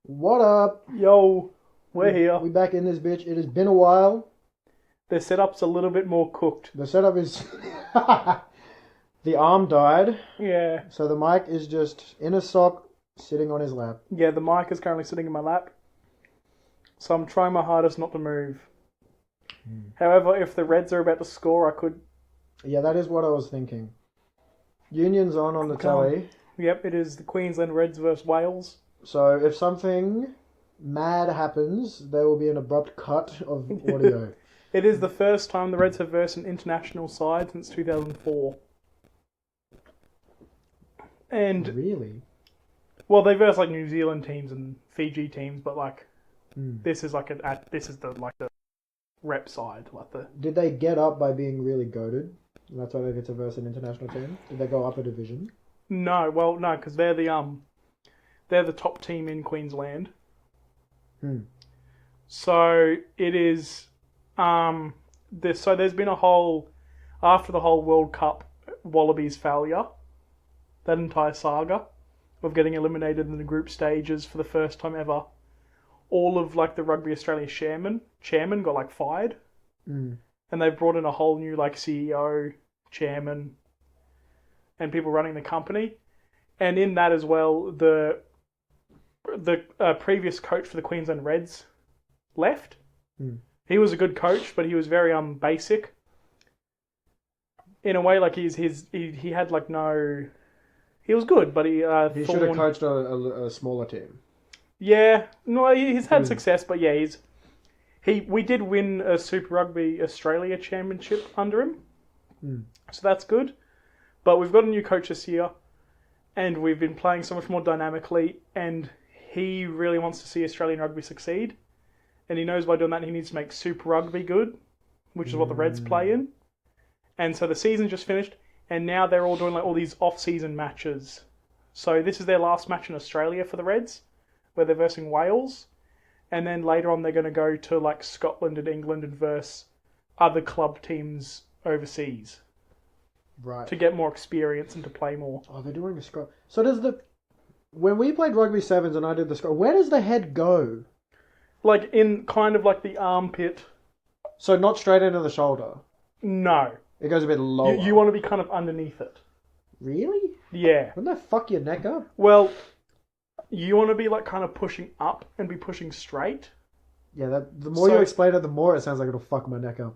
What up? Yo, we're here. We back in this bitch. It has been a while. The setup's a little bit more cooked. The setup is... The arm died, Yeah. so the mic is just in a sock, sitting on his lap. Yeah, the mic is currently sitting in my lap. So I'm trying my hardest not to move. However, if the Reds are about to score, I could... Yeah, that is what I was thinking. Union's on the telly. Yep, it is the Queensland Reds versus Wales. So if something mad happens, there will be an abrupt cut of audio. It is the first time the Reds have versed an international side since 2004. And... Really? Well, they versed like New Zealand teams and Fiji teams, but like... This is like the rep side, like the... Did they get up by being really goated? And that's why they get to verse an international team? Did they go up a division? No, because they're the top team in Queensland. So it is there's been a whole after the whole World Cup Wallabies failure, that entire saga of getting eliminated in the group stages for the first time ever. All of like the Rugby Australia chairman got like fired. And they've brought in a whole new like CEO, chairman, and people running the company. And in that as well, the previous coach for the Queensland Reds left. He was a good coach, but he was very basic. In a way, like he had like no... He was good, but he should have coached a smaller team. Yeah, no, he's had success, but yeah, we did win a Super Rugby Australia championship under him, so that's good. But we've got a new coach this year, and we've been playing so much more dynamically, and he really wants to see Australian rugby succeed, and he knows by doing that he needs to make Super Rugby good, which is what the Reds play in. And so the season just finished, and now they're all doing like all these off-season matches. So this is their last match in Australia for the Reds, where they're versing Wales. And then later on, they're going to go to like Scotland and England and verse other club teams overseas. Right. To get more experience and to play more. Oh, they're doing a scrum. So when we played Rugby Sevens and I did the scrum, where does the head go? Like in kind of like the armpit. So not straight into the shoulder? No. It goes a bit lower. You want to be kind of underneath it. Really? Yeah. Wouldn't that fuck your neck up? Well... You want to be like kind of pushing up and be pushing straight. Yeah, the more you explain it, the more it sounds like it'll fuck my neck up.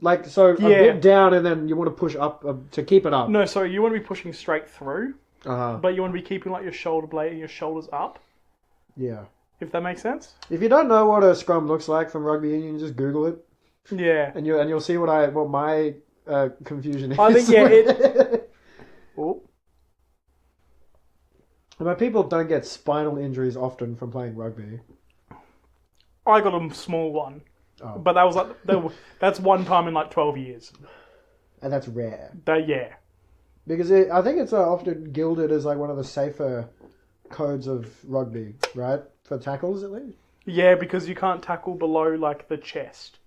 Like, so a bit down and then you want to push up to keep it up. No, sorry, you want to be pushing straight through, but you want to be keeping like your shoulder blade and your shoulders up. Yeah. If that makes sense? If you don't know what a scrum looks like from rugby union, just Google it. Yeah. And you'll see what my confusion is. I think, Oh. But people don't get spinal injuries often from playing rugby. I got a small one. Oh. But that was like that's one time in like 12 years. And that's rare. Yeah. Because I think it's often gilded as like one of the safer codes of rugby, right? For tackles at least? Yeah, because you can't tackle below like the chest.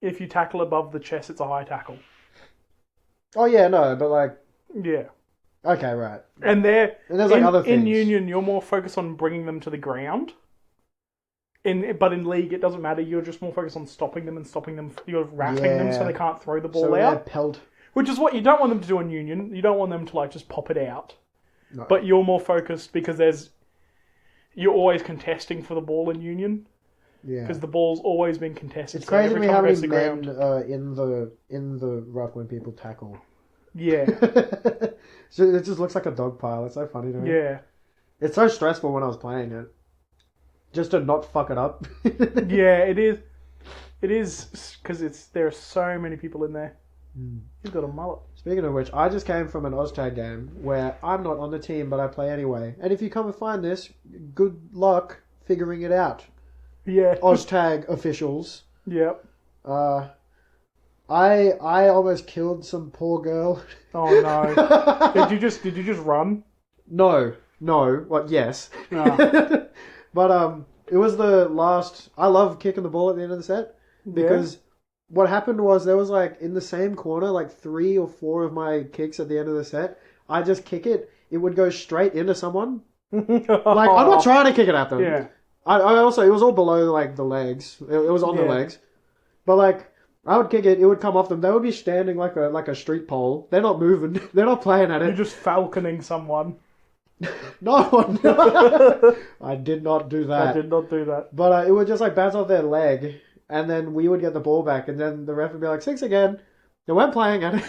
If you tackle above the chest, it's a high tackle. Oh yeah, no, but like... Yeah. Okay, right. And there's like other things. In union, you're more focused on bringing them to the ground. But in league, it doesn't matter. You're just more focused on stopping them. You're wrapping them so they can't throw the ball out. Pelt. Which is what you don't want them to do in union. You don't want them to like just pop it out. No. But you're more focused because you're always contesting for the ball in union. Yeah. Because the ball's always been contested. It's crazy to me how many men in the ruck when people tackle. Yeah. So it just looks like a dog pile. It's so funny to me. Yeah. It's so stressful when I was playing it. Just to not fuck it up. Yeah, it is. It is because there are so many people in there. He's got a mullet. Speaking of which, I just came from an Oztag game where I'm not on the team, but I play anyway. And if you come and find this, good luck figuring it out. Yeah. Oztag officials. Yep. I almost killed some poor girl. Oh no! Did you just run? No. Well, yes. Ah. But it was the last. I love kicking the ball at the end of the set because what happened was there was like in the same corner like 3 or 4 of my kicks at the end of the set. I just kick it. It would go straight into someone, Like, I'm not trying to kick it at them. Yeah. I also, it was all below, like, the legs. It was on the legs. But, like, I would kick it, it would come off them. They would be standing like a street pole. They're not moving. They're not playing at it. You're just falconing someone. No. I did not do that. I did not do that. But it would just, like, bounce off their leg, and then we would get the ball back, and then the ref would be like, 6 again. They weren't playing at it.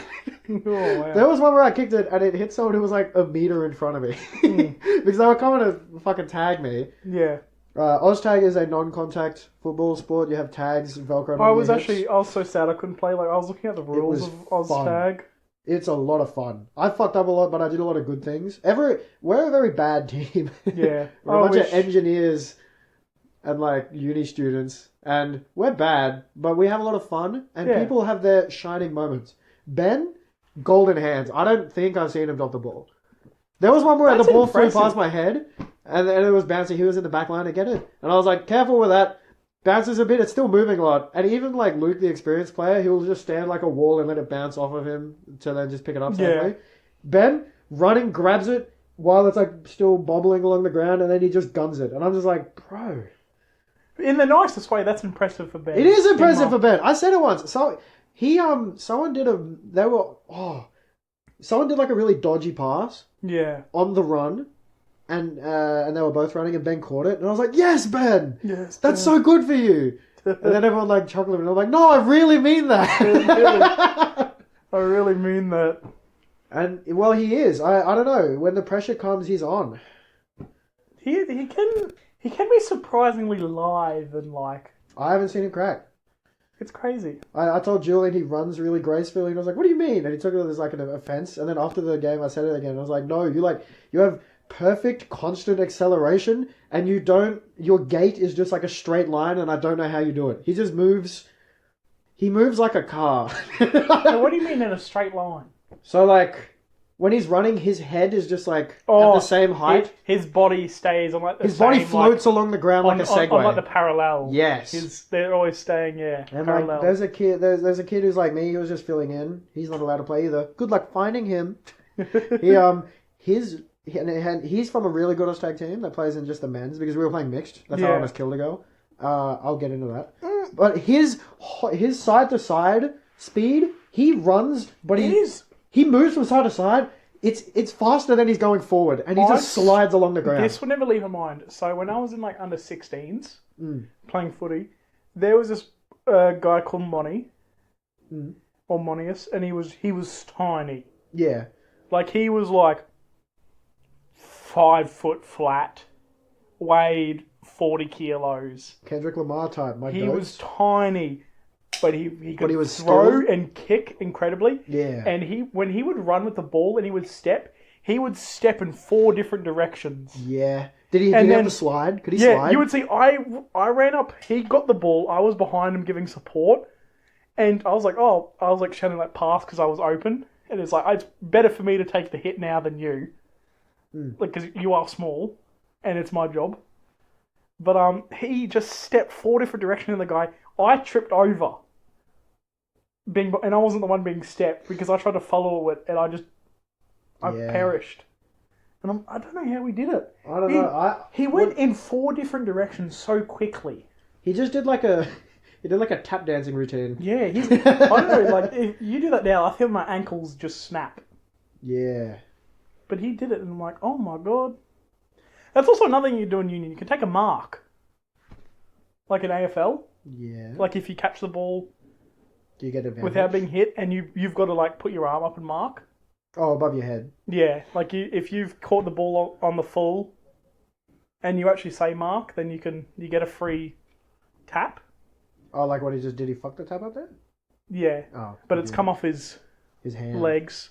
Oh, wow. There was one where I kicked it, and it hit someone who was, like, a meter in front of me. Because they were coming to fucking tag me. Yeah. Oztag is a non-contact football sport. You have tags, Velcro on your hips. I was so sad I couldn't play. Like, I was looking at the rules of Oztag. It's a lot of fun. I fucked up a lot, but I did a lot of good things. We're a very bad team. Yeah. We're a bunch of engineers and, like, uni students. And we're bad, but we have a lot of fun. And people have their shining moments. Ben, golden hands. I don't think I've seen him drop the ball. There was one where the ball flew past my head, and it was bouncing. He was in the back line to get it. And I was like, careful with that. Bounces a bit, it's still moving a lot. And even, like, Luke, the experienced player, he'll just stand like a wall and let it bounce off of him to then just pick it up safely. Ben, running, grabs it while it's, like, still bobbling along the ground, and then he just guns it. And I'm just like, bro. In the nicest way, that's impressive for Ben. It is impressive for Ben. I said it once. So, someone did like a really dodgy pass. Yeah. On the run, and they were both running, and Ben caught it, and I was like, "Yes, Ben! Yes, that's so good for you." And then everyone like chuckled, and I'm like, "No, I really mean that." I really mean that. And well, he is. I don't know. When the pressure comes, he's on. He can be surprisingly live and like. I haven't seen him crack. It's crazy. I told Julian he runs really gracefully, and I was like, "What do you mean?" And he took it as like an offense. And then after the game, I said it again. I was like, "No, you have perfect constant acceleration, and your gait is just like a straight line, and I don't know how you do it. He just moves. He moves like a car." So what do you mean in a straight line? So like when he's running, his head is just like at the same height. His body stays on like the his same, body floats along the ground like a Segway. On like the parallel. Yes. They're always staying, and parallel. Like, there's a kid who's like me, he was just filling in. He's not allowed to play either. Good luck finding him. He's from a really good Oztag team that plays in just the men's because we were playing mixed. That's how I almost killed a girl. I'll get into that. But his side to side speed, he runs, but he moves from side to side. It's faster than he's going forward, and he just slides along the ground. This would never leave my mind. So when I was in like under 16s playing footy, there was this guy called Monty or Monius, and he was tiny. Yeah, like he was like 5 foot flat, weighed 40 kilos. Kendrick Lamar type. He was tiny. But he could throw and kick incredibly. Yeah. And when he would run with the ball and he would step in 4 different directions. Yeah. Did he have a slide? Could he slide? Yeah, you would see, I ran up, he got the ball, I was behind him giving support, and I was like shouting like pass because I was open. And it's like, it's better for me to take the hit now than you. Like, because you are small, and it's my job. But he just stepped 4 different directions in the guy. I tripped over. And I wasn't the one being stepped because I tried to follow it and I perished. And I don't know how we did it. I don't know. He went in 4 different directions so quickly. He just did like a tap dancing routine. Yeah, I don't know, like if you do that now, I feel my ankles just snap. Yeah. But he did it and I'm like, oh my god. That's also another thing you do in union. You can take a mark. Like in AFL. Yeah. Like if you catch the ball do you get advantage? Without being hit, and you've got to like put your arm up and mark. Oh, above your head. Yeah, like if you've caught the ball on the full, and you actually say mark, then you get a free tap. Oh, like what did he fuck the tap up there? Yeah. Oh. But it's come off his hand. Legs.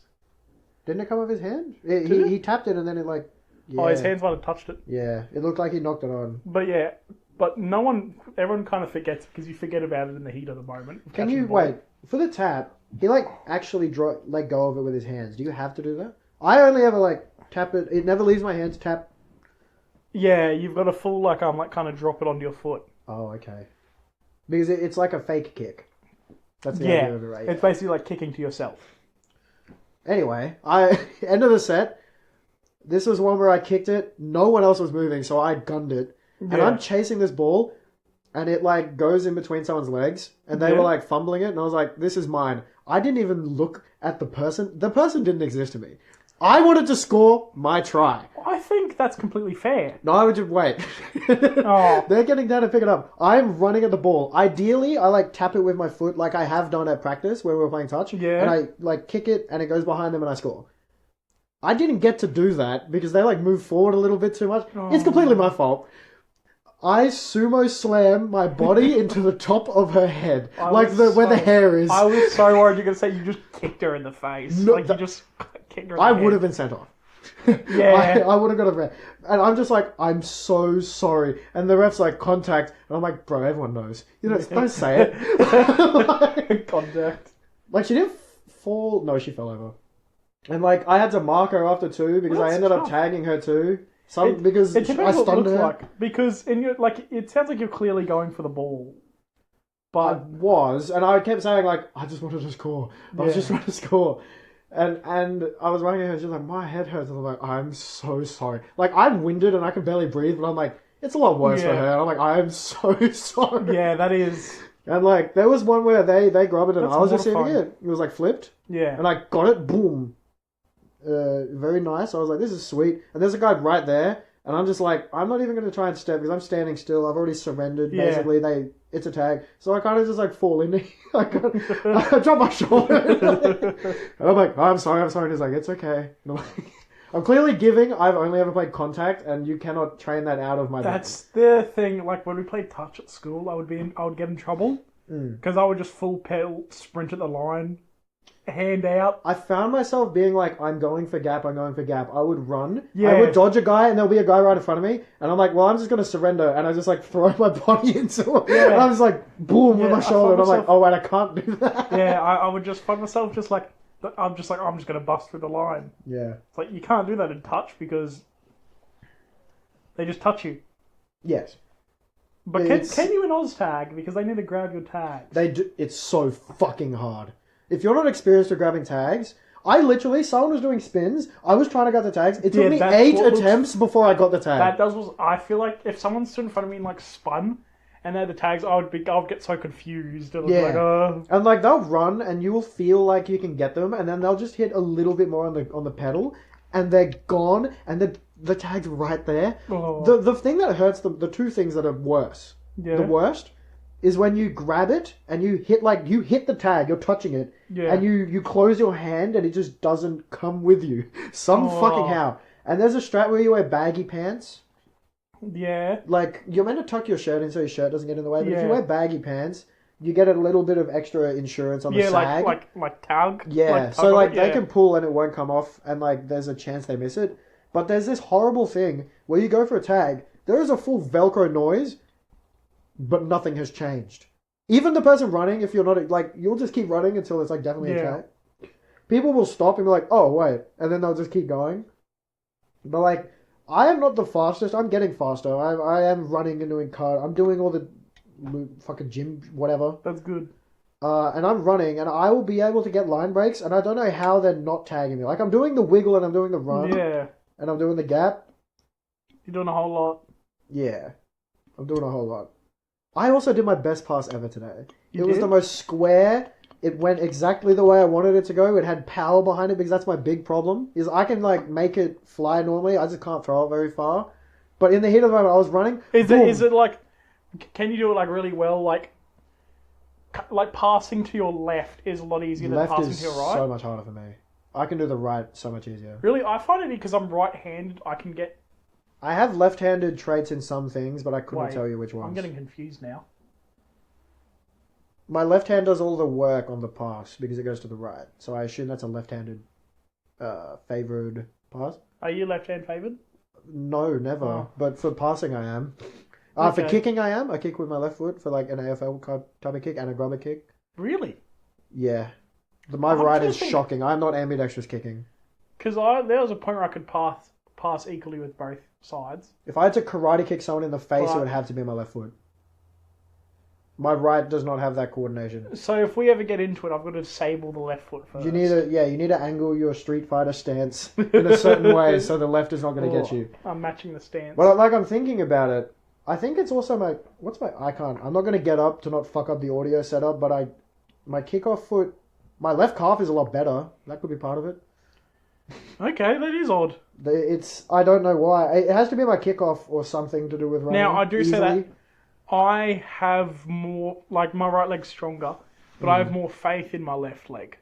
Didn't it come off his hand? He tapped it and then it like... Yeah. Oh, his hands might have touched it. Yeah, it looked like he knocked it on. But yeah, everyone kind of forgets because you forget about it in the heat of the moment. Can you, wait, for the tap, he like actually let go of it with his hands. Do you have to do that? I only ever like tap it, it never leaves my hands, tap. Yeah, you've got a full like kind of drop it onto your foot. Oh, okay. Because it's like a fake kick. That's the idea of it, right? It's basically like kicking to yourself. Anyway, end of the set. This was one where I kicked it. No one else was moving, so I gunned it. And I'm chasing this ball, and it like goes in between someone's legs, and they were like fumbling it, and I was like, "This is mine." I didn't even look at the person. The person didn't exist to me. I wanted to score my try. I think that's completely fair. No, I would just wait. They're getting down to pick it up. I'm running at the ball. Ideally, I like tap it with my foot like I have done at practice when we were playing touch. Yeah. And I like kick it and it goes behind them and I score. I didn't get to do that because they like moved forward a little bit too much. It's completely my fault. I sumo slam my body into the top of her head. Like where the hair is. I was so worried you're going to say you just kicked her in the face. No, like you just kicked her in the I head. would have been sent off. Yeah. I would have got a red. And I'm just like, I'm so sorry. And the ref's like, contact. And I'm like, bro, everyone knows. You know, don't say it. Contact. Like, she didn't fall. No, she fell over. And like, I had to mark her after too because I ended up tagging her too. Because it depends I stunned what it her. looks like. Because in your it sounds like you're clearly going for the ball. I But was, and I kept saying like, I just wanted to score. I was just trying to score. And I was running her, she's like, my head hurts. And I'm like, I'm so sorry. Like, I'm winded and I can barely breathe, but I'm like, it's a lot worse for her. And I'm like, I'm so sorry. Yeah, that is. And like, there was one where they grabbed it and That's I was receiving mortifying. it. It was like flipped. Yeah. And I got it, boom. Very nice. I was like, this is sweet. And there's a guy right there. And I'm just like, I'm not even going to try and step because I'm standing still. I've already surrendered. Yeah. Basically, it's a tag. So I kind of just like fall in. I drop my shoulder. And I'm like, oh, I'm sorry. And he's like, it's okay. And I'm like, I'm clearly giving. I've only ever played contact, and you cannot train that out of my brain. That's the thing. Like when we played touch at school, I would get in trouble because I would just full pedal sprint at the line, hand out. I found myself being like, I'm going for gap. I would run. Yeah. I would dodge a guy, and there'll be a guy right in front of me, and I'm like, well, I'm just going to surrender, and I just like throw my body into it. Yeah. And I'm just like, boom, with my shoulder, and I'm like, oh wait, I can't do that. Yeah, I would just find myself just like, I'm just going to bust through the line. Yeah. It's like, you can't do that in touch because they just touch you. Yes. But can you in Oz tag? Because they need to grab your tag. They do. It's so fucking hard. If you're not experienced at grabbing tags, someone was doing spins. I was trying to get the tags. It took me 8 attempts before I got the tag. I feel like if someone stood in front of me and like spun and they had the tags, I would get so confused. It was like, And like they'll run and you will feel like you can get them, and then they'll just hit a little bit more on the pedal, and they're gone, and the tag's right there. Oh. The thing that hurts them, the two things that are worse. Yeah. The worst is when you grab it and you hit the tag, you're touching it, and you close your hand and it just doesn't come with you. Fucking how. And there's a strat where you wear baggy pants. Yeah. Like, you're meant to tuck your shirt in so your shirt doesn't get in the way, but if you wear baggy pants, you get a little bit of extra insurance on the sag. like tug. Yeah, like so like they can pull and it won't come off, and like there's a chance they miss it. But there's this horrible thing where you go for a tag, there is a full Velcro noise, but nothing has changed. Even the person running, if you're not like, you'll just keep running until it's like definitely a tag. People will stop and be like, oh wait, and then they'll just keep going. But like, I am not the fastest. I'm getting faster. I am running and doing car. I'm doing all the fucking gym, whatever. That's good. And I'm running, and I will be able to get line breaks, and I don't know how they're not tagging me. Like, I'm doing the wiggle, and I'm doing the run. Yeah. And I'm doing the gap. You're doing a whole lot. Yeah. I'm doing a whole lot. I also did my best pass ever today. You was did? the most square. It went exactly the way I wanted it to go. It had power behind it, because that's my big problem. Is I can, like, make it fly normally. I just can't throw it very far. But in the heat of the moment, I was running. Is it like... Can you do it, like, really well? Like passing to your left is a lot easier than passing to your right? Left is so much harder for me. I can do the right so much easier. Really? I find it because I'm right-handed, I can get... I have left-handed traits in some things, but I couldn't tell you which ones. I'm getting confused now. My left hand does all the work on the pass because it goes to the right. So I assume that's a left-handed favoured pass. Are you left-hand favoured? No, never. Oh. But for passing, I am. Okay. For kicking, I am. I kick with my left foot for like an AFL type of kick and a grubber kick. Really? Yeah. My right is shocking. I'm not ambidextrous kicking. Because there was a point where I could pass equally with both sides. If I had to karate kick someone in the face, it would have to be my left foot. My right does not have that coordination. So if we ever get into it, I've got to disable the left foot first. You need to angle your Street Fighter stance in a certain way so the left is not going to get you. I'm matching the stance. But I'm thinking about it. I think it's also I'm not going to get up to not fuck up the audio setup, but my kickoff foot, my left calf is a lot better. That could be part of it. Okay, that is odd. I don't know why. It has to be my kickoff or something to do with running. Now, I do easily. say that I have more, like, my right leg's stronger, but I have more faith in my left leg.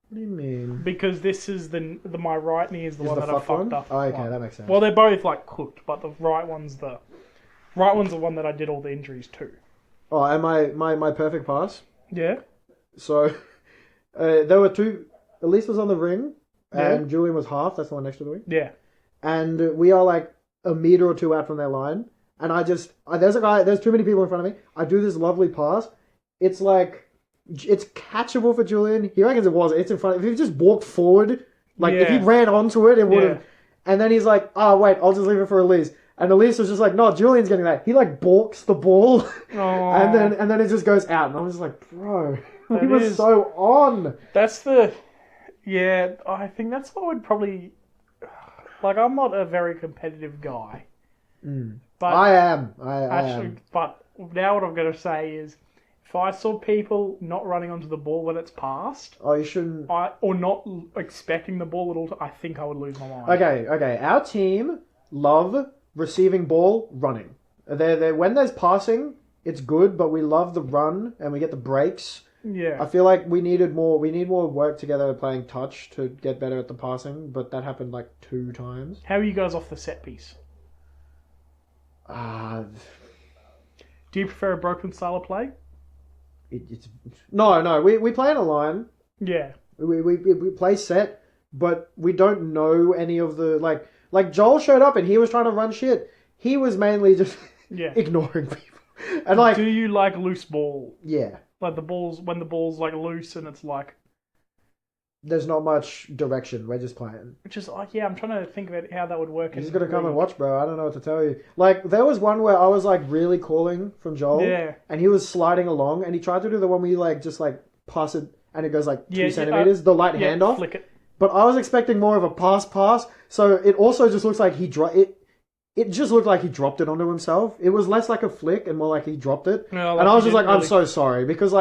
What do you mean? Because this is my right knee is the one that I fucked up. Oh, okay, that makes sense. Well, they're both, like, cooked, but the right one's the one that I did all the injuries to. Oh, and my perfect pass? Yeah. So, there were two. Elise was on the ring, Yeah. and Julian was half. That's the one next to the wing. Yeah. And we are like a meter or two out from their line. And there's too many people in front of me. I do this lovely pass. It's catchable for Julian. He reckons it's in front of him. If he just walked forward, if he ran onto it, it would have. And then he's like, oh, wait, I'll just leave it for Elise. And Elise was just like, no, Julian's getting that. He balks the ball. and then it just goes out. And I was like, bro, he was so on. That's I think that's what would probably, I'm not a very competitive guy. But I am. I am. But now what I'm going to say is, if I saw people not running onto the ball when it's passed, you shouldn't. Or not expecting the ball at all, I think I would lose my mind. Okay. Our team love receiving ball, running. They when there's passing, it's good, but we love the run and we get the breaks. Yeah. I feel like we need more work together playing touch to get better at the passing, but that happened 2 times. How are you guys off the set piece? Do you prefer a broken style of play? No. We play in a line. Yeah. We play set, but we don't know any of the like Joel showed up and he was trying to run shit. He was mainly just ignoring people. And do you like loose ball? Yeah. Like when the ball's loose and it's there's not much direction. We're just playing. Which is I'm trying to think about how that would work. You're just gonna come and watch, bro. I don't know what to tell you. There was one where I was really calling from Joel. Yeah. And he was sliding along and he tried to do the one where you just pass it and it goes 2 centimeters, the light handoff. Flick it. But I was expecting more of a pass. So it also just looks like it just looked like he dropped it onto himself. It was less like a flick and more like he dropped it. No, and I was just I'm so sorry. Because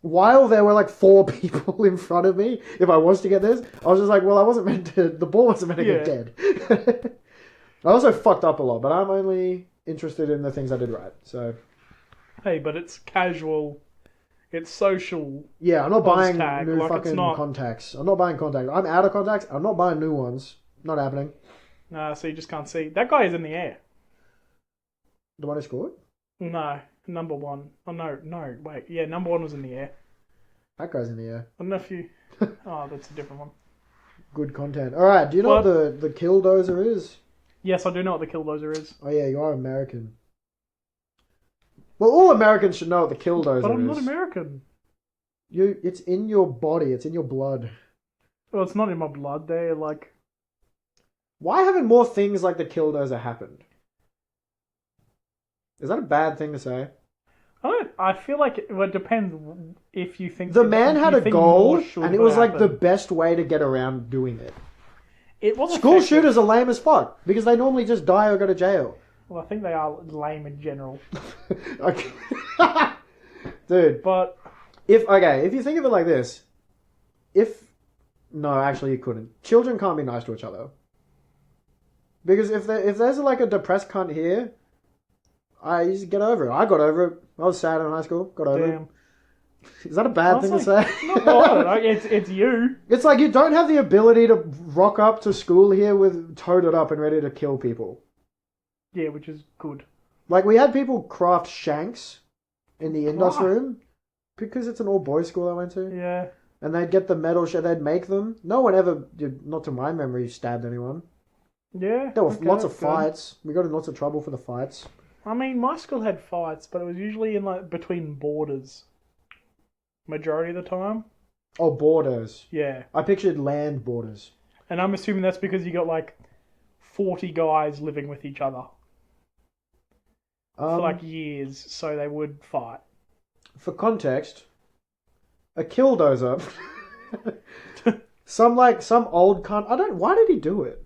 while there were 4 people in front of me, if I was to get this, I was just well, I wasn't meant to, the ball wasn't meant to get dead. I also fucked up a lot, but I'm only interested in the things I did right, so. Hey, but it's casual, it's social. Yeah, I'm not buying new fucking contacts. I'm not buying contacts. I'm out of contacts. I'm not buying new ones. Not happening. So you just can't see. That guy is in the air. The one who scored? No, number 1. Oh, no, wait. Yeah, number 1 was in the air. That guy's in the air. I don't know if you... Oh, that's a different one. Good content. Alright, do you know what the killdozer is? Yes, I do know what the killdozer is. Oh yeah, you are American. Well, all Americans should know what the killdozer is. But I'm not American. It's in your body. It's in your blood. Well, it's not in my blood. They're Why haven't more things like the killdozer happened? Is that a bad thing to say? I feel like it depends if you think... The man had a goal, and it was the best way to get around doing it. It was School shooters are lame as fuck, because they normally just die or go to jail. Well, I think they are lame in general. Okay. Dude. But... If you think of it like this, no, actually you couldn't. Children can't be nice to each other. Because if there's a depressed cunt here, I just get over it. I got over it. I was sad in high school. Got over it. Is that a bad thing to say? No, I don't know. It's you. It's you don't have the ability to rock up to school here with toted up and ready to kill people. Yeah, which is good. We had people craft shanks in the Indos room because it's an all-boys school I went to. Yeah. And they'd get the metal shit. They'd make them. No one ever, not to my memory, stabbed anyone. Yeah. There were lots of fights. We got in lots of trouble for the fights. I mean, my school had fights, but it was usually in between borders. Majority of the time. Oh, borders. Yeah. I pictured land borders. And I'm assuming that's because you got 40 guys living with each other. for like years, so they would fight. For context, a killdozer. some old cunt. Why did he do it?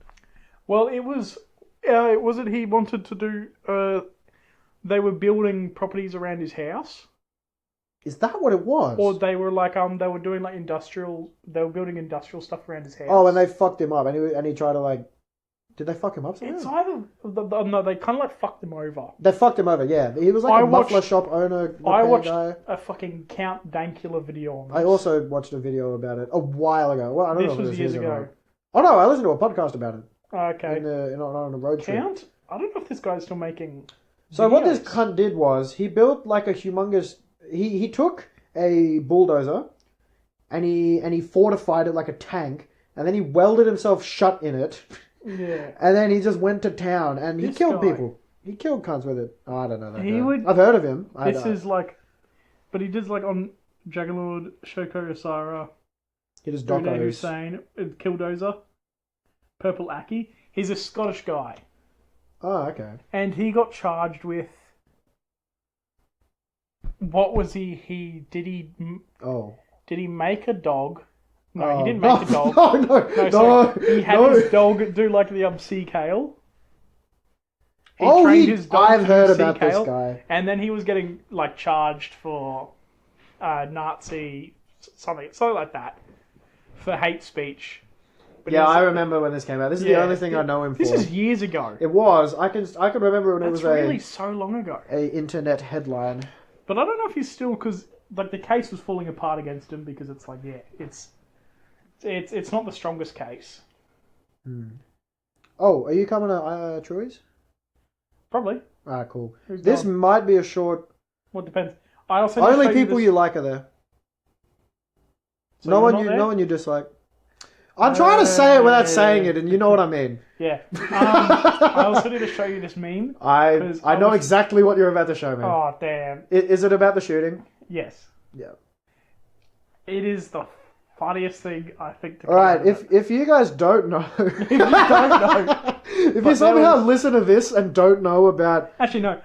Well, it was it he wanted to do. They were building properties around his house. Is that what it was? Or they were they were doing like industrial. They were building industrial stuff around his house. Oh, and they fucked him up, and he tried to like. Did they fuck him up somehow? It's either no, they kind of like fucked him over. They fucked him over, yeah. He was like a muffler shop owner. I watched guy. a fucking Count Dankula video on this. I also watched a video about it a while ago. Well, I don't know if it was years ago. Oh no, I listened to a podcast about it. Okay. On a road trip. Count? I don't know if this guy's still making. So videos. what this cunt did was he built like a humongous. He took a bulldozer, and he fortified it like a tank, and then he welded himself shut in it. Yeah. And then he just went to town, and he killed people. He killed cunts with it. Oh, I don't know that guy. I've heard of him. But he does like on Jagalord, Shoko Osara. He does Docos. docos. Hussein, Killdozer, Purple Aki. He's a Scottish guy. Oh, okay. And he got charged with. What was he? Did he make a dog? No, he didn't make a dog. No. He had his dog do like the sea kale. I've heard about this guy. And then he was getting like charged for Nazi something like that for hate speech. But I remember when this came out. This is the only thing I know him for. This is years ago. It was. I can remember when it was really so long ago. A internet headline. But I don't know if he's still because like the case was falling apart against him because it's like it's not the strongest case. Oh, are you coming to Truey's? Probably. Ah, cool. This might be a short. Well, it depends. I also only people you like are there. So no one you dislike. I'm trying to say it without saying it, and you know what I mean. Yeah. I also need to show you this meme. I know exactly what you're about to show me. Oh, damn. Is it about the shooting? Yes. Yeah. It is the funniest thing, I think. Alright, if you guys don't know... if you somehow listen to this and don't know about... Actually, no.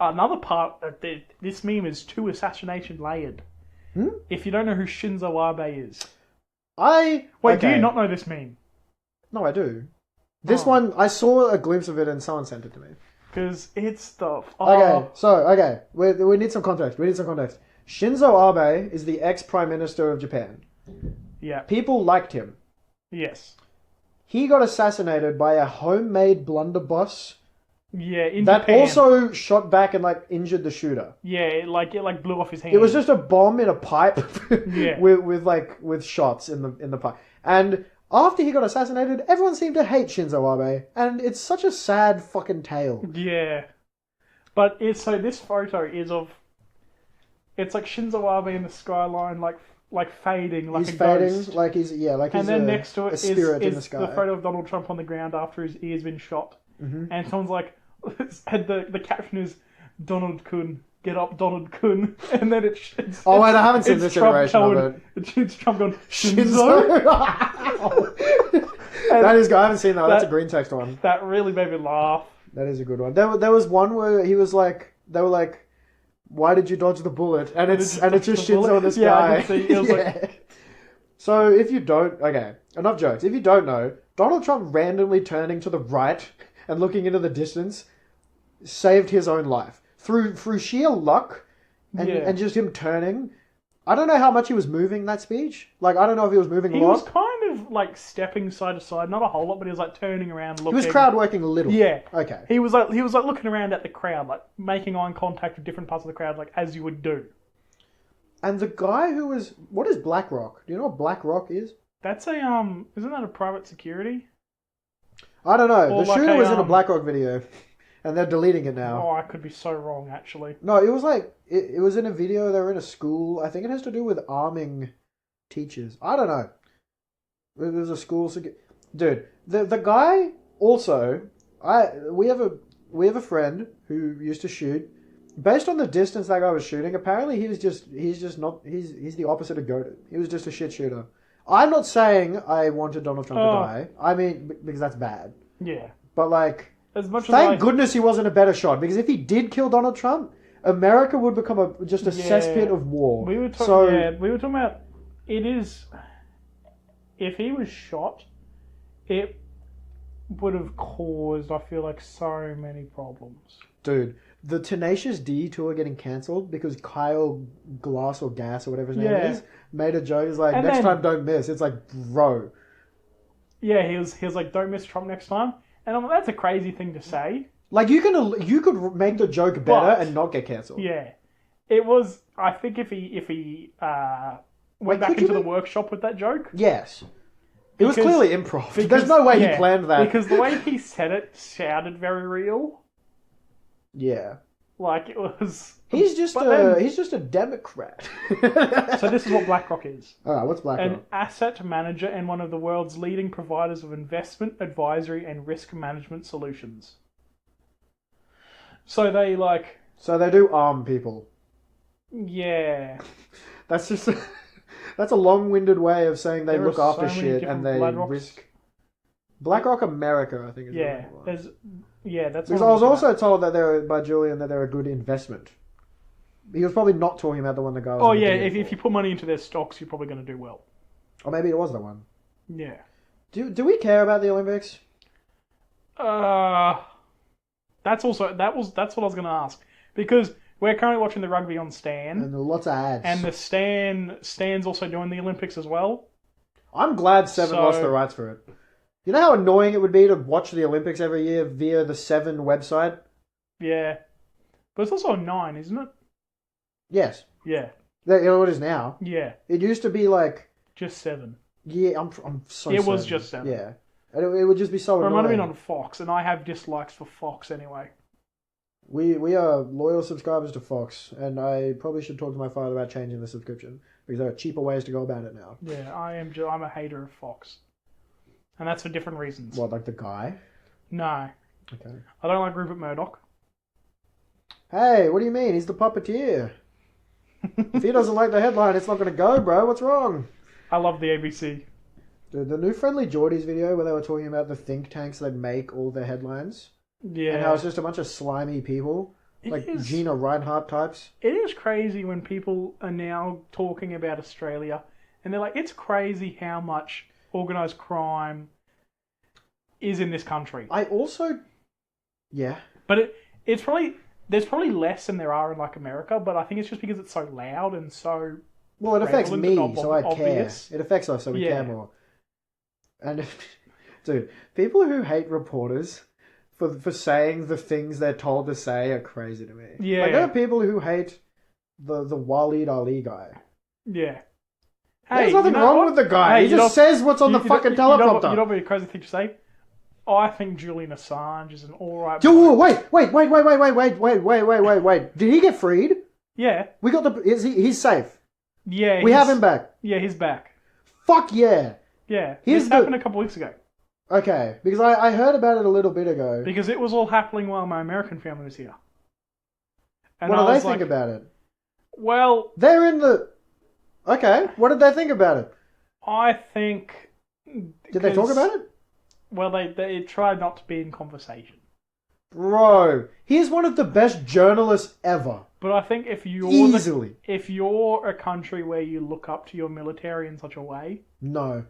Another part of this meme is 2 assassination layered. If you don't know who Shinzo Abe is. Do you not know this meme? No, I do. This one, I saw a glimpse of it and someone sent it to me. Because it's the... Okay, we need some context. Shinzo Abe is the ex-Prime Minister of Japan. Yeah. People liked him. Yes. He got assassinated by a homemade blunderbuss. Yeah, in that Japan. Also shot back and injured the shooter. Yeah, it blew off his hand. It was just a bomb in a pipe. Yeah. with shots in the pipe. And after he got assassinated, everyone seemed to hate Shinzo Abe, and it's such a sad fucking tale. Yeah. But this photo is of. It's like Shinzo Abe in the skyline, like fading, like he's a fading, ghost. like he's and then next to it is in the sky. The photo of Donald Trump on the ground after his ear's been shot. Mm-hmm. And someone's like, and the caption is Donald Kun, get up, Donald Kun, and then it's I haven't seen this iteration of it. It's Trump going Shinzo. That is good. I haven't seen that. That's a green text one. That really made me laugh. That is a good one. There was one where he was like, they were like, why did you dodge the bullet? And it's just Shinzo in the sky. Yeah, I can see. It was like... So if you don't, okay, enough jokes. If you don't know, Donald Trump randomly turning to the right and looking into the distance saved his own life through sheer luck and just him turning. I don't know how much he was moving that speech. I don't know if he was moving a lot. He was kind of stepping side to side, not a whole lot, but he was turning around, looking. He was crowd working a little. Yeah. Okay. He was looking around at the crowd, making eye contact with different parts of the crowd, as you would do. And the guy who was, what is BlackRock? Do you know what BlackRock is? That's isn't that a private security? I don't know. Or the shooter was in a BlackRock video. And they're deleting it now. Oh, I could be so wrong, actually. No, it was it was in a video. They were in a school. I think it has to do with arming teachers. I don't know. It was a school. Dude, the guy also. We have a friend who used to shoot. Based on the distance that guy was shooting, apparently he's the opposite of goated. He was just a shit shooter. I'm not saying I wanted Donald Trump to die. I mean, because that's bad. Yeah. But as much Thank as goodness he wasn't a better shot, because if he did kill Donald Trump, America would become just a cesspit of war. we were talking about it is. If he was shot, it would have caused, I feel like, so many problems. Dude, the Tenacious D tour getting cancelled because Kyle Glass or Gas or whatever his name is made a joke. He's like, next time don't miss. It's like, bro. Yeah, he was like, don't miss Trump next time. And I'm like, that's a crazy thing to say. Like, you could make the joke better and not get cancelled. Yeah. It was, I think if he went back into the workshop with that joke. Yes. It was clearly improv. There's no way he planned that. Because the way he said it sounded very real. Yeah. Like it was. He's just a Democrat. So this is what BlackRock is. Alright, what's BlackRock? An asset manager and one of the world's leading providers of investment, advisory, and risk management solutions. So they do arm people. Yeah. That's just that's a long-winded way of saying they look after shit and they risk. BlackRock America, I think is yeah. That's because I was also told that by Julian that they're a good investment. He was probably not talking about the one the guy was. Oh yeah, if you put money into their stocks, you're probably going to do well. Or maybe it was the one. Yeah. Do we care about the Olympics? That's what I was going to ask, because we're currently watching the rugby on Stan, and lots of ads. And the Stan's also doing the Olympics as well. I'm glad Seven lost the rights for it. You know how annoying it would be to watch the Olympics every year via the Seven website? Yeah. But it's also a 9, isn't it? Yes. Yeah. You know what it is now? Yeah. It used to be like... Just 7. Yeah, I'm so It certain. was just 7. Yeah. And it would just be so annoying. It might have been on Fox, and I have dislikes for Fox anyway. We are loyal subscribers to Fox, and I probably should talk to my father about changing the subscription, because there are cheaper ways to go about it now. Yeah, I'm a hater of Fox. And that's for different reasons. What, like the guy? No. Okay. I don't like Rupert Murdoch. Hey, what do you mean? He's the puppeteer. If he doesn't like the headline, it's not going to go, bro. What's wrong? I love the ABC. Dude, the new Friendly Geordies video where they were talking about the think tanks that make all the headlines. Yeah. And how it's just a bunch of slimy people. Gina Reinhardt types. It is crazy when people are now talking about Australia and they're like, it's crazy how much organised crime is in this country. I also... Yeah. But it's probably... There's probably less than there are in like America, but I think it's just because it's so loud and so... Well, it affects me, so I obvious. care. It affects us, so we care more. And, dude, people who hate reporters for saying the things they're told to say are crazy to me. Yeah. Like, there are people who hate the Waleed Ali guy. Yeah. There's nothing wrong with the guy. He just says what's on the fucking teleprompter. You know what a crazy thing to say? I think Julian Assange is an alright... Wait. Did he get freed? Yeah. We got he's safe. Yeah. We have him back. Yeah, he's back. Fuck yeah. Yeah. This happened a couple weeks ago. Okay, because I heard about it a little bit ago. Because it was all happening while my American family was here. And what do they think about it? Well... They're in the... Okay, what did they think about it? I think... Did they talk about it? Well, they tried not to be in conversation. Bro, he's one of the best journalists ever. But I think if you're... Easily. If you're a country where you look up to your military in such a way... No.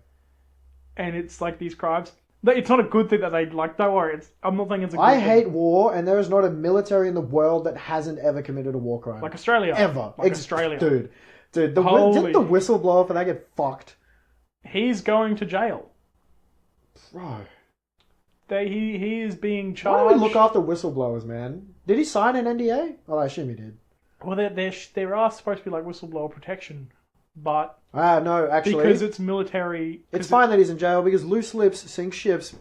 And it's like these crimes... It's not a good thing that they like. Don't worry. I'm not saying it's a good thing. I hate war, and there is not a military in the world that hasn't ever committed a war crime. Like Australia. Ever. Like Australia. Dude, didn't the whistleblower for that get fucked? He's going to jail. Bro. He is being charged. Why do we look after whistleblowers, man? Did he sign an NDA? Oh, I assume he did. Well, there are supposed to be like whistleblower protection, but... no, actually... Because it's military... It's fine that he's in jail, because loose lips sink ships.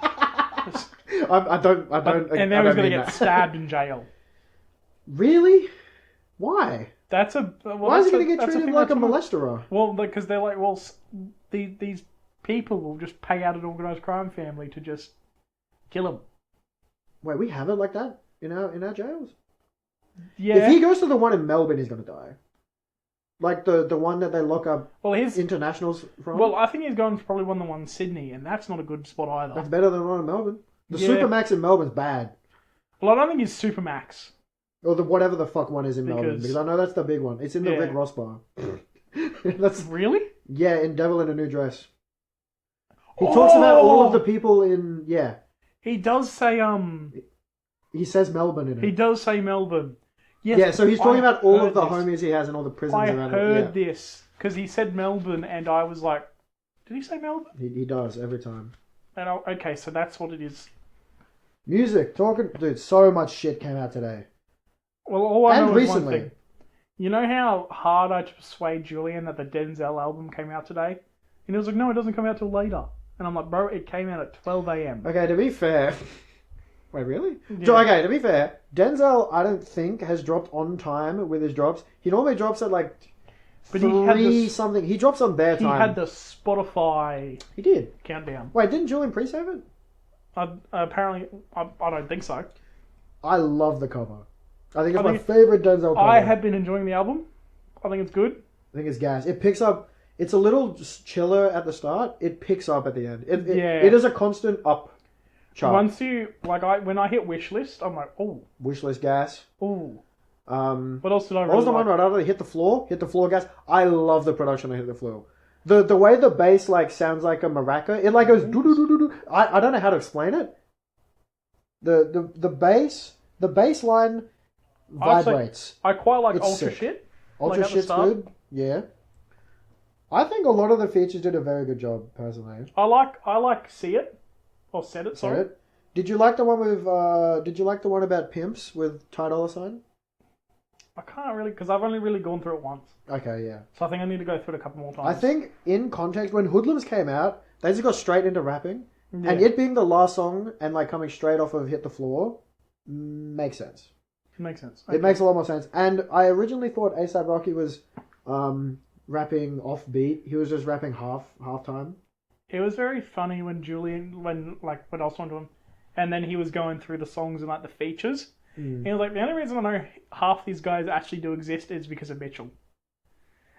I don't... And now he's going to get stabbed in jail. Really? Why? Why is he going to get treated like a molester? Well, because they're like, these people will just pay out an organised crime family to just kill him. Wait, we have it like that in our jails? Yeah. If he goes to the one in Melbourne, he's going to die. Like the one that they lock up internationals from? Well, I think he's going to probably the one in Sydney, and that's not a good spot either. That's better than the one in Melbourne. The Yeah. Supermax in Melbourne's bad. Well, I don't think he's Supermax. Or the whatever the fuck one is in Melbourne. Because- Because I know that's the big one. It's in the Yeah. Rick Ross bar. That's Really? Yeah, in Devil in a New Dress. He talks about all of the people in... Yeah. He does say, He says Melbourne in it. He does say Melbourne. Yes, Yeah, so he's talking about all of the this. homies he has in all the prisons I around heard it. this because he said Melbourne, and I was like, "Did he say Melbourne?" Yeah. He does every time. And okay, so that's what it is. Music, talking... Dude, so much shit came out today. Well, all I And know recently. is one thing. You know how hard I persuade Julian that the Denzel album came out today, and he was like, "No, it doesn't come out till later." And I'm like, "Bro, it came out at 12 a.m." Okay, to be fair... Wait, really? Yeah. Okay, to be fair, Denzel, I don't think, has dropped on time with his drops. He normally drops at like But he had three the- something. He drops on bare He time. had the Spotify He did. countdown. Wait, didn't Julian pre-save it? Apparently, I don't think so. I love the cover. I think it's I my think- favorite Denzel cover. I have been enjoying the album. I think it's good. I think it's gas. It picks up. It's a little just chiller at the start. It picks up at the end. Yeah. It is a constant up chart. Once you when I hit wishlist, I'm like, oh, Wishlist gas. oh. Um, What else did I what really was the like? one right after Hit the Floor gas? I love the production of Hit the Floor. The way the bass like sounds like a maraca. It like goes doo doo doo doo doo. I don't know how to explain it. The bass line vibrates. I quite like It's Ultra sick. Shit. Ultra like at the shit's start. good. Yeah. I think a lot of the features did a very good job, personally. I like See It or Set It. Sorry. It. Did you like the one with? Did you like the one about pimps with Ty Dolla $ign? I can't really because I've only really gone through it once, Okay, yeah. so I think I need to go through it a couple more times. I think in context, when Hoodlums came out, they just got straight into rapping, Yeah. and it being the last song and like coming straight off of Hit the Floor makes sense. Makes sense. It makes a lot more sense. And I originally thought ASAP Rocky was rapping off beat. He was just rapping half time. It was very funny when Julian when I was on to him, and then he was going through the songs and like the features. He was like, the only reason I know half these guys actually do exist is because of Mitchell.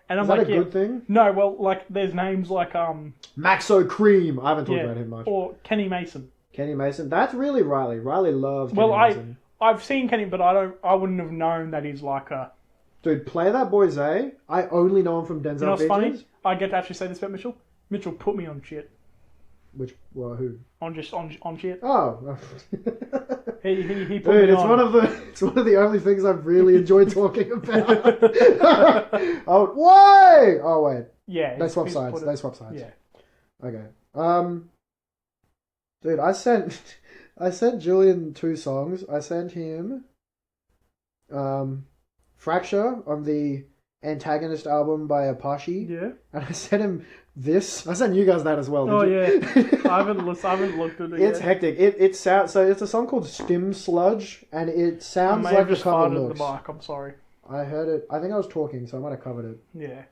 And I'm Is that like, a good thing? No, well, like there's names like Maxo Cream. I haven't talked yeah, about him much. or Kenny Mason. Kenny Mason. That's really Riley. Riley loves Kenny Well, Mason. I've seen Kenny, but I wouldn't have known that he's like a. Dude, play that boy Zay. I only know him from Denzel You know what's features. funny? I get to actually say this about Mitchell. Mitchell put me on shit. Who? On shit. Oh. He put Dude, me it's on. it's one of the only things I've really enjoyed talking about. Oh, why? Oh wait. Yeah. They swap he's sides. put it- They swap sides. Yeah. Okay. Dude, I sent Julian 2 songs. I sent him Fracture on the Antagonist album by Apache. Yeah. And I sent him this. I sent you guys that as well. Oh did yeah. you? I haven't looked at it It's yet. hectic. It sounds so. It's a song called Stim Sludge, and it I sounds may like have the just cover farted at looks. the mic. I'm sorry. I heard it. I think I was talking, so I might have covered it. Yeah.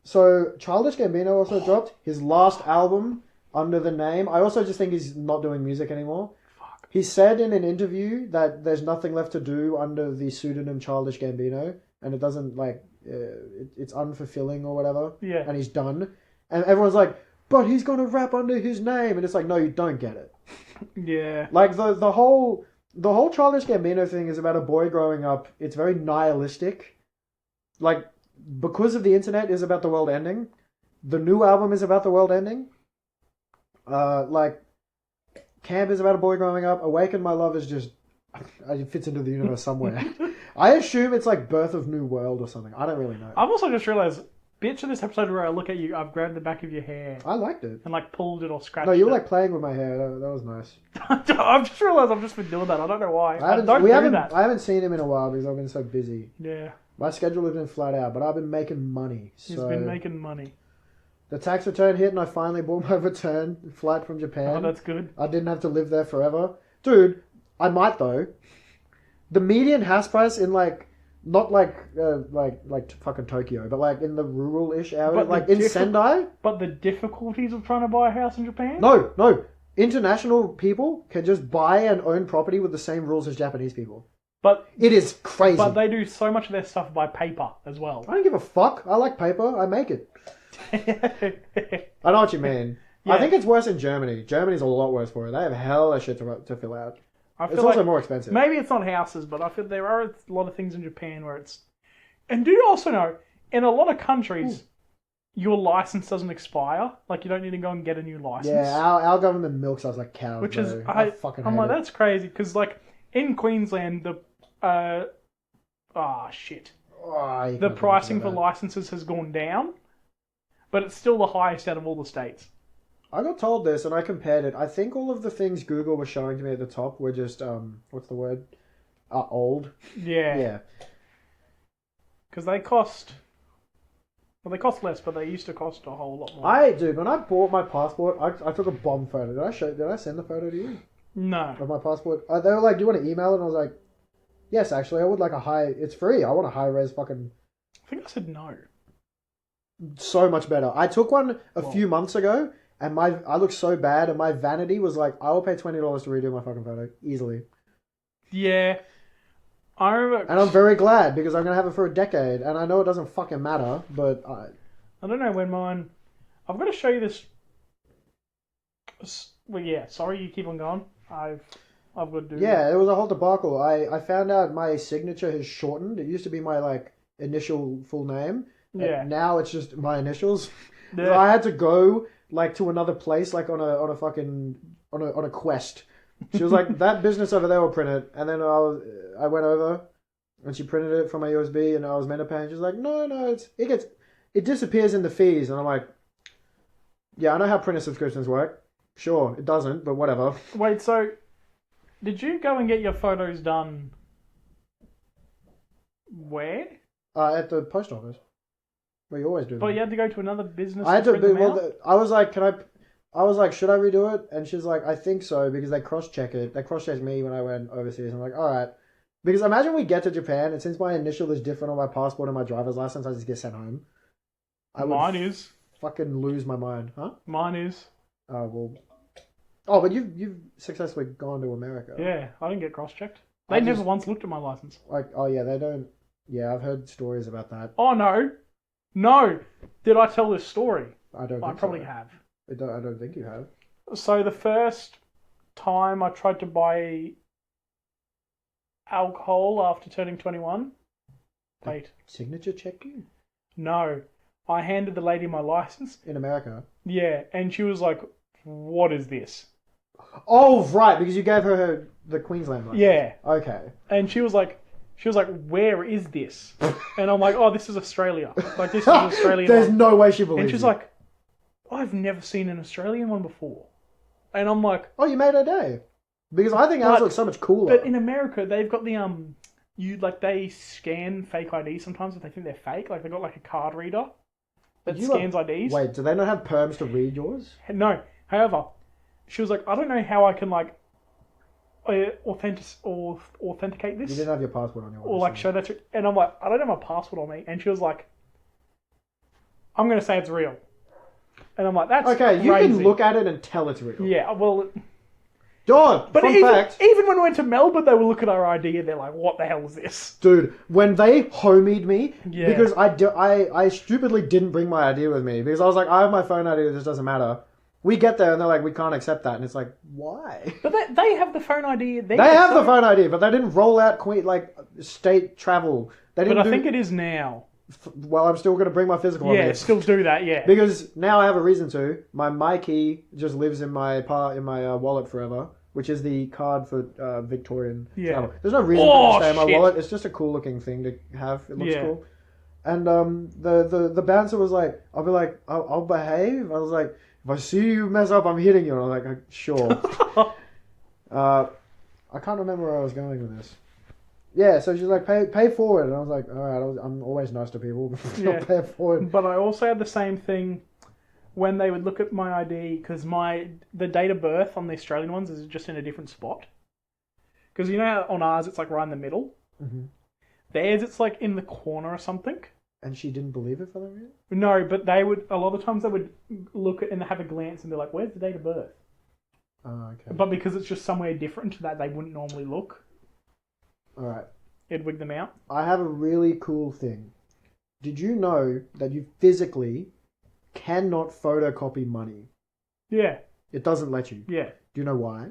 So Childish Gambino also dropped his last album under the name. I also just think he's not doing music anymore. Fuck. He said in an interview that there's nothing left to do under the pseudonym Childish Gambino, and it doesn't it's unfulfilling or whatever. Yeah. And he's done. And everyone's like, but he's gonna rap under his name, and it's like, no, you don't get it. Yeah. Like the whole Childish Gambino thing is about a boy growing up. It's very nihilistic. Like, because of the internet is about the world ending. The new album is about the world ending. Like, Camp is about a boy growing up. Awaken My Love is just it fits into the universe somewhere. I assume it's like Birth of New World or something. I don't really know. I've also just realised, bitch, in this episode where I look at you, I've grabbed the back of your hair I liked it. and like pulled it or scratched No, you were it. like playing with my hair. That was nice. I've just realised I've just been doing that. I don't know why. I haven't, don't we do haven't, that. I haven't seen him in a while because I've been so busy. Yeah. My schedule has been flat out, but I've been making money. He's So been making money. the tax return hit, and I finally bought my return flight from Japan. Oh, that's good. I didn't have to live there forever, dude. I might though. The median house price in like not like fucking Tokyo, but like in the rural-ish area, But the like in diffi- Sendai. But the difficulties of trying to buy a house in Japan? No. International people can just buy and own property with the same rules as Japanese people. But It is crazy. but they do so much of their stuff by paper as well. I don't give a fuck. I like paper. I make it. I know what you mean. I think it's worse in Germany. Germany's a lot worse for it. They have hella shit to fill out. It's also more expensive. Maybe it's not houses, but I feel there are a lot of things in Japan where it's... And do you also know, in a lot of countries, your license doesn't expire. Like, you don't need to go and get a new license. Yeah, our government milks us like cows. Which bro. is... I'm like, that's crazy. Because, like, in Queensland, the... the pricing for licenses has gone down. But it's still the highest out of all the states. I got told this and I compared it. I think all of the things Google was showing to me at the top were just, what's the word? Old. Yeah. Yeah. Because they cost... Well, they cost less, but they used to cost a whole lot more. Dude, when I bought my passport, I took a bomb photo. Did I send the photo to you? No. Of my passport? They were like, do you want to email it? And I was like, yes, actually, I would like it's free. I want a high-res fucking... I think I said no. So much better. I took one a few months ago, and I looked so bad, and my vanity was like, I will pay $20 to redo my fucking photo. Easily. Yeah. I remember... And I'm very glad, because I'm going to have it for a decade, and I know it doesn't fucking matter, but... I don't know when mine... I've got to show you this... Well, yeah, sorry, you keep on going. I've got to do... Yeah, it was a whole debacle. I found out my signature has shortened. It used to be my, like, initial full name. Yeah. Now it's just my initials. Yeah. So I had to go, like, to another place, like, on a fucking... On a quest. She was like, that business over there will print it. And then I went over, and she printed it from my USB, and I was meant to pay. And she was like, no, it disappears in the fees. And I'm like, yeah, I know how printer subscriptions work. Sure, it doesn't, but whatever. Wait, so did you go and get your photos done where? At the post office. Where you always do them. But you had to go to another business I had to print them out? I was like, should I redo it? And she's like, I think so, because they cross-check it. They cross-checked me when I went overseas. I'm like, alright. Because imagine we get to Japan, and since my initial is different on my passport and my driver's license, I just get sent home. Mine is. Fucking lose my mind. Huh? Mine is. Oh, well. Oh, but you've successfully gone to America. Yeah, I didn't get cross-checked. They never once looked at my license. Like, oh yeah, they don't... Yeah, I've heard stories about that. Oh, no. No. Did I tell this story? I don't think I probably have. I don't think you have. So the first time I tried to buy alcohol after turning 21... Wait. Signature checking? No. I handed the lady my license. In America? Yeah, and she was like, what is this? Oh, right, because you gave her the Queensland license. Yeah. Okay. And she was like, where is this? And I'm like, oh, this is Australia. Like, this is Australian. There's no way she believes And she's you. like, I've never seen an Australian one before. And I'm like... Oh, you made her day. Because I think ours looks so much cooler. But in America, they've got the, they scan fake IDs sometimes if they think they're fake. Like, they've got, like, a card reader that scans IDs. Wait, do they not have perms to read yours? No. However, she was like, I don't know how I can, like, authenticate this. You didn't have your passport on you. Or, like, show that to... And I'm like, I don't have my passport on me. And she was like, I'm going to say it's real. And I'm like, that's okay, crazy. you can look at it and tell it's real. Yeah, well... Dog, but fun fact. Even when we went to Melbourne, they would look at our ID and they're like, what the hell is this? Dude, when they homied me, because I stupidly didn't bring my ID with me, because I was like, I have my phone ID, this doesn't matter. We get there and they're like, we can't accept that. And it's like, why? But they have the phone ID. They have the phone ID, but they didn't roll out state travel. They didn't but I think it is now. Well, I'm still going to bring my physical on me. Still do that, yeah. Because now I have a reason to. My key just lives in my wallet forever, which is the card for Victorian travel. There's no reason for it to stay in my wallet. It's just a cool looking thing to have. It looks cool. And the bouncer was like, I'll be like, I'll behave. I was like, if I see you mess up, I'm hitting you. And I was like, sure. I can't remember where I was going with this. Yeah, so she's like, pay forward. And I was like, all right, I'm always nice to people. I'll pay it forward. But I also had the same thing when they would look at my ID, because the date of birth on the Australian ones is just in a different spot. Because you know how on ours it's like right in the middle? Mm-hmm. Theirs it's like in the corner or something. And she didn't believe it for that reason? No, but a lot of times they would look at and have a glance and be like, where's the date of birth? Oh, okay. But because it's just somewhere different that they wouldn't normally look. Alright. It'd wig them out. I have a really cool thing. Did you know that you physically cannot photocopy money? Yeah. It doesn't let you. Yeah. Do you know why?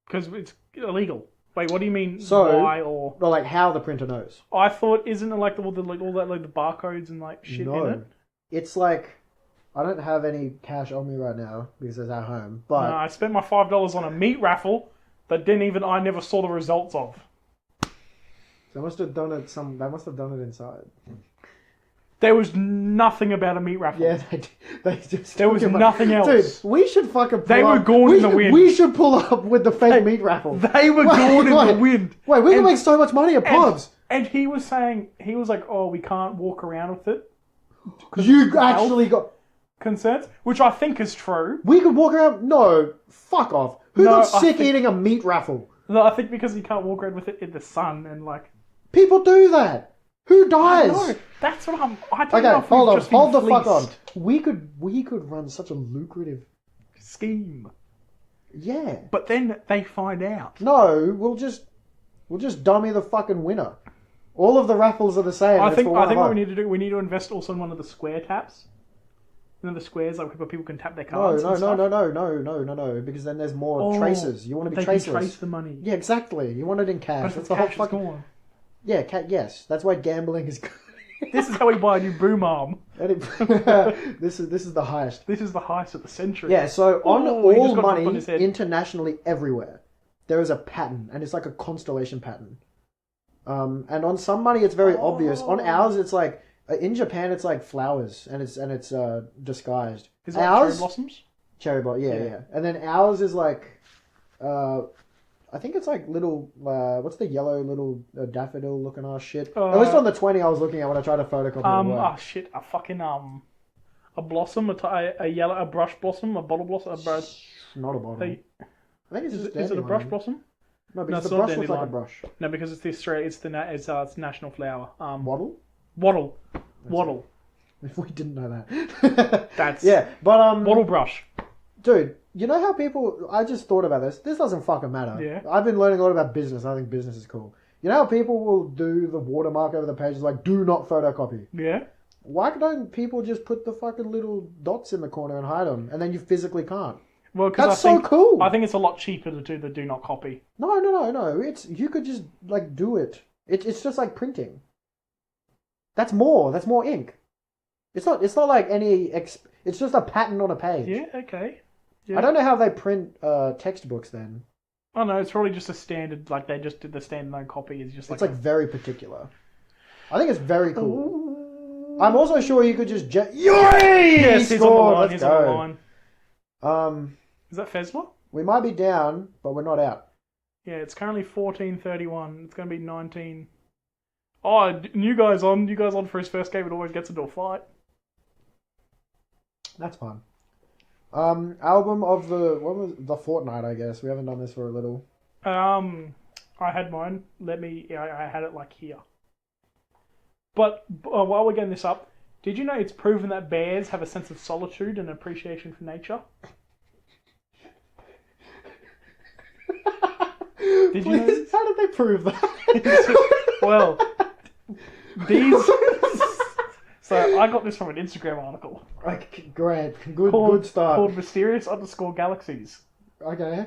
Because it's illegal. Wait, what do you mean? So, why or? Or like how the printer knows. I thought, isn't it like all that like the barcodes and like shit in it? It's like I don't have any cash on me right now because it's at home. But No, I spent my $5 on a meat raffle that I never saw the results of. they must have done it. They must have done it inside. There was nothing about a meat raffle. Yeah, they just. There was nothing else. Dude, we should fucking. They were gone in the wind. We should pull up with the fake meat raffle. They were gone in the wind. Wait, we can make so much money at pubs. And he was like, oh, we can't walk around with it. You actually got concerns, which I think is true. We could walk around. No, fuck off. Who got sick eating a meat raffle? No, I think because you can't walk around with it in the sun and like. People do that. Who dies? No, that's what I don't okay, know if hold on. just been Hold the fleeced. fuck on. We could run such a lucrative scheme. Yeah. But then they find out. No, we'll just dummy the fucking winner. All of the raffles are the same. I think what we need to do, we need to invest also in one of the square taps. You know the squares like where people can tap their cards. No, because then there's more traces. You want to be traceless. Can trace the money. Yeah, exactly. You want it in cash. But that's the whole cash fucking. is gone. Yeah, yes. That's why gambling is good. This is how we buy a new boom arm. This is the highest. This is the highest of the century. Yeah, so on all money, on internationally, everywhere, there is a pattern, and it's like a constellation pattern. And on some money, it's very obvious. On ours, it's like in Japan, it's like flowers, and it's disguised. Is that ours, cherry blossoms? Cherry blossom, yeah. And then ours is like, I think it's like little, what's the yellow little daffodil looking ass shit? At least on the 20 I was looking at when I tried to photocopy it. Oh shit, a fucking, a blossom, a yellow, a brush blossom, a bottle blossom, Not a bottle. I think it's just Is it a brush blossom? No, because the brush looks like a brush. No, because it's the Australia, it's national flower. Wattle? Wattle. If we didn't know that. That's... Yeah, but Wattle brush. Dude, you know how people... I just thought about this. This doesn't fucking matter. Yeah. I've been learning a lot about business. I think business is cool. You know how people will do the watermark over the pages like, do not photocopy? Yeah. Why don't people just put the fucking little dots in the corner and hide them? And then you physically can't. Well, that's so cool. I think it's a lot cheaper to do the do not copy. No. You could just like do it. It's just like printing. That's more ink. It's not like any... It's just a pattern on a page. Yeah, okay. Yeah. I don't know how they print textbooks then. Oh no, it's probably just a standard, like they just did the standalone copy. It's just like... It's like very particular. I think it's very cool. I'm also sure you could just... Yes, he's on the line. Is that Fesler? We might be down, but we're not out. Yeah, it's currently 14:31. It's going to be 19... Oh, new guy's on. New guy's on for his first game. It always gets into a fight. That's fun. Album of the fortnight, I guess. We haven't done this for a little. I had mine. I had it like here. But while we're getting this up, did you know it's proven that bears have a sense of solitude and appreciation for nature? Did you know this? How did they prove that? Well, these... So I got this from an Instagram article. Like, great. Good start. Called Mysterious_Galaxies. Okay.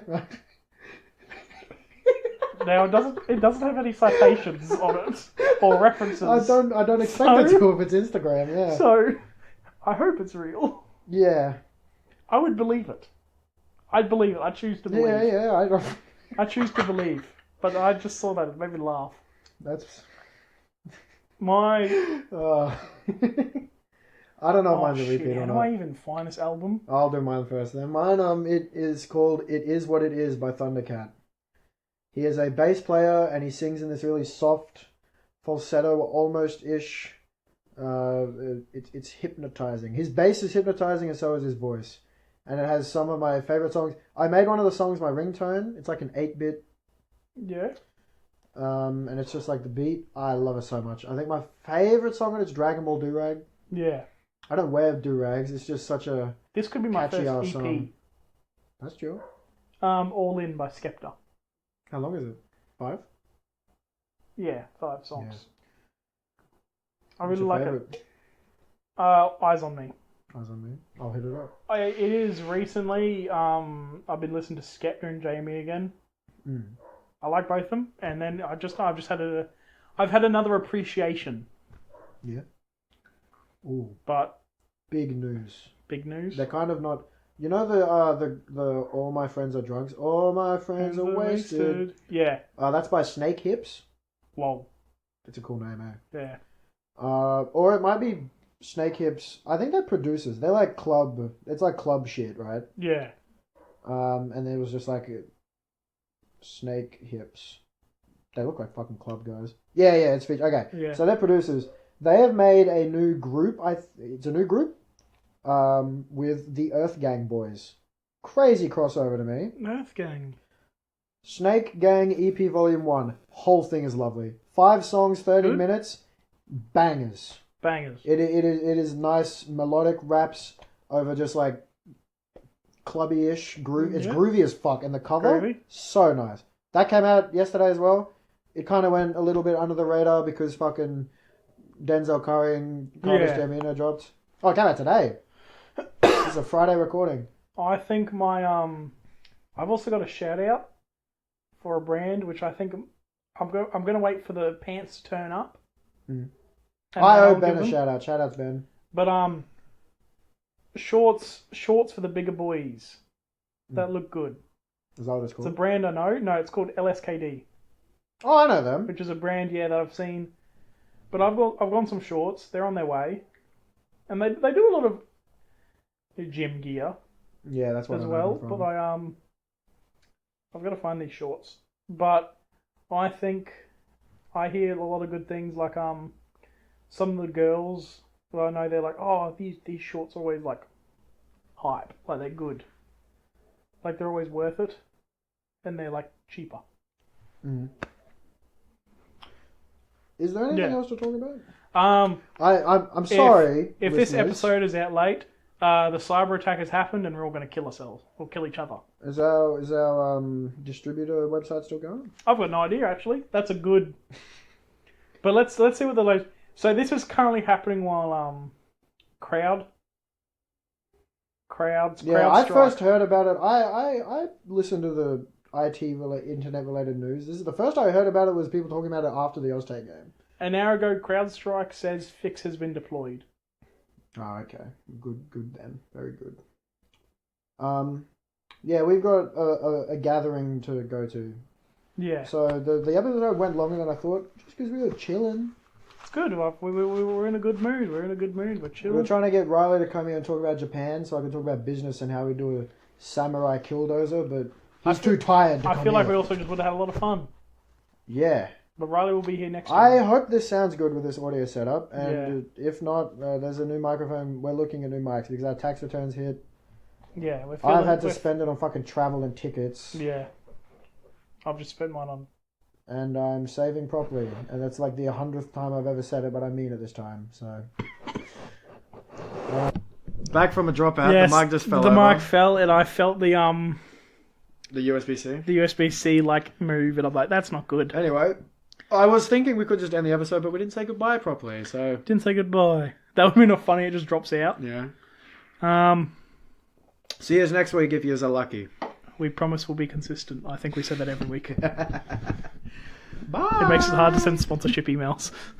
Now it doesn't have any citations on it or references. I don't expect it to if it's Instagram. Yeah. So I hope it's real. Yeah. I would believe it. I'd believe it. I choose to believe. Yeah. I choose to believe, but I just saw that. It made me laugh. That's my. I don't know if mine's a repeat or not. How do I even find this album? I'll do mine first then. Mine, it is called "It Is What It Is" by Thundercat. He is a bass player and he sings in this really soft, falsetto, almost-ish. It's hypnotizing. His bass is hypnotizing and so is his voice. And it has some of my favorite songs. I made one of the songs my ringtone. It's like an 8-bit. Yeah. And it's just like the beat. I love it so much. I think my favorite song on it's Dragon Ball Do-Rag. Yeah. I don't wear do-rags. It's just such a This could be my first EP. Song. That's true. All In by Skepta. How long is it? 5? Yeah, 5 songs. Yeah. I really like it. Eyes on Me. Eyes on me. I'll hit it up. It is recently. I've been listening to Skepta and Jamie again. I like both of them, and then I've just had another appreciation. Yeah. Ooh. But big news. Big news. They're kind of not. You know the all my friends are drunks. All my friends are wasted. Yeah. That's by Snake Hips. Whoa. It's a cool name, eh? Yeah. Or it might be Snake Hips. I think they're producers. They're like club. It's like club shit, right? Yeah. And it was just like Snake Hips. They look like fucking club guys. Yeah, it's okay. Yeah. So they're producers. They have made a new group. It's a new group. With the Earth Gang boys. Crazy crossover to me. Earth Gang. Snake Gang EP Volume 1. Whole thing is lovely. 5 songs, 30 minutes. Bangers. It is nice melodic raps over just like clubby-ish groove. It's groovy as fuck. And the cover, so nice. That came out yesterday as well. It kind of went a little bit under the radar because fucking Denzel Curry and Carlos Gambino dropped. Oh, it came out today. It's a Friday recording. I think I've also got a shout out for a brand which I think I'm going to wait for the pants to turn up. I owe Ben a shout out. Shout out to Ben. But shorts for the bigger boys that look good. Is that what it's called? It's a brand I know. No, it's called LSKD. Oh, I know them. Which is a brand, that I've seen. But I've got some shorts. They're on their way, and they do a lot of gym gear. Yeah, that's what as I well. From. But I've got to find these shorts. But I think I hear a lot of good things. Like some of the girls that I know, they're like, oh, these shorts are always like hype. Like they're good. Like they're always worth it, and they're like cheaper. Is there anything else to talk about? I'm sorry. If this episode is out late, the cyber attack has happened, and we're all going to kill ourselves or kill each other. Is our distributor website still going? I've got no idea actually. That's a good. But let's see what the latest. So this is currently happening while I first heard about it. I listened to the internet related news. This is the first I heard about it was people talking about it after the Oztag game. An hour ago, CrowdStrike says fix has been deployed. Oh, okay. Good then. Very good. Yeah, we've got a gathering to go to. Yeah. So the episode went longer than I thought, just because we were chilling. It's good. We're in a good mood. We're chilling. We're trying to get Riley to come here and talk about Japan, so I can talk about business and how we do a samurai killdozer, but he's too tired to come I feel like here. we also just would have had a lot of fun. Yeah. But Riley will be here next week. I hope this sounds good with this audio setup, and if not, there's a new microphone. We're looking at new mics because our tax returns hit. Yeah, I've had to spend it on fucking travel and tickets. Yeah. I've just spent mine on... And I'm saving properly, and that's like the 100th time I've ever said it, but I mean it this time, so... Back from a dropout, yes, the mic just fell the over. mic fell, and I felt the USB-C? The USB-C, move, and I'm like, that's not good. Anyway, I was thinking we could just end the episode, but we didn't say goodbye properly, so... Didn't say goodbye. That would be not funny, it just drops out. Yeah. See you next week if you are lucky. We promise we'll be consistent. I think we said that every week. Bye! It makes it hard to send sponsorship emails.